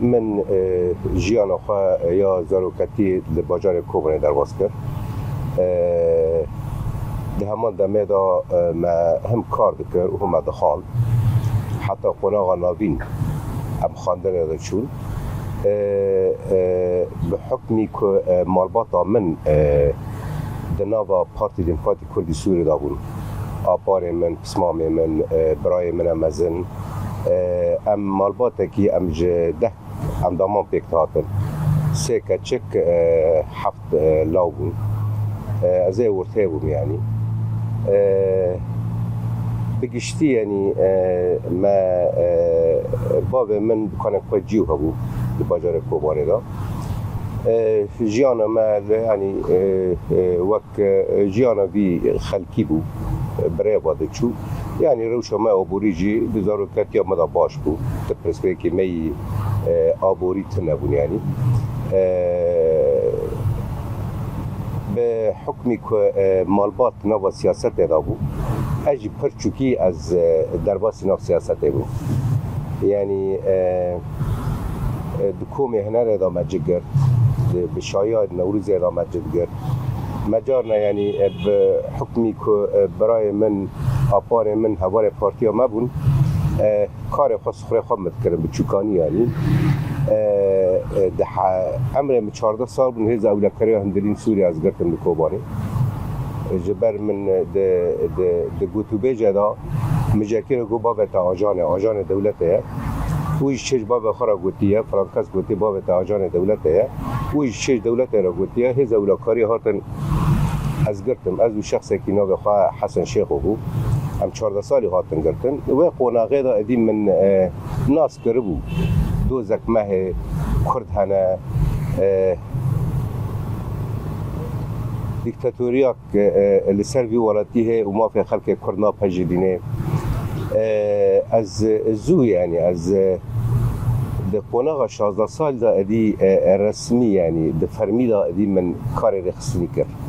من جیان خواه یا زاروکتی لباجار کوبانه درواز کرد. ده همان دمه دا ما هم کار دکر و هم دخان حتی قناغ ناوین هم خاندن دا چون به حکمی که مالباتا من دناوا پارتی دموکراتی کردی سوری دا بون آپار من، پسمام من، برای من امزن ام مالباتا کی ام جده ام دامان پیکت هاتن سه کچک 7 لاو بون از ورته بوم یعنی بگشتی یعنی ما باب من بکنه که جیو هبو بازار کوبانه دا جیانا ما یعنی وک جیانا بی خلکی بو برای باده چو یعنی روش ما آبوری جی بزارو کتی ها مدا باش بو تپرسوه که می آبوری تنبون یعنی به حکمی که مالبات نوا سیاست ادا بو اجی پرچوکی از درباسی ناف سیاست بو یعنی دکومی هنر ادا مجگر به شایعات نوروز ادا مجگر مجارنا یعنی به حکمی که برای من آپار من هوار پارتی ها مبون کار خاص خوره خواه متکرم به چوکانی یعنی ده عمره من 14 سال بون هیز اولکاری هندرین سوری از گرتم به کوبانی جبر من ده گوتو بیجه دا مجاکی رو گو بابت آجان دولته ویش چش باب خورا گوتیه فرانکاس گوتی بابت آجان دولته ویش چش دولته را گوتیه هیز اولکاری هاتن از گرتم از او شخصی که نام خواه حسن شیخو بو هم 14 سالی هاتن گرتن و قوناغه دا ادیم من ناس کربو دو زکمه کرد هنه دیکتاتوریاک لسر وی ولاتی و مافی خلق کردنا پنجدینه از زو یعنی از ده قوناغ 16 سال دا ادی رسمی یعنی ده فرمی دا ادی من کار رخصنی کرد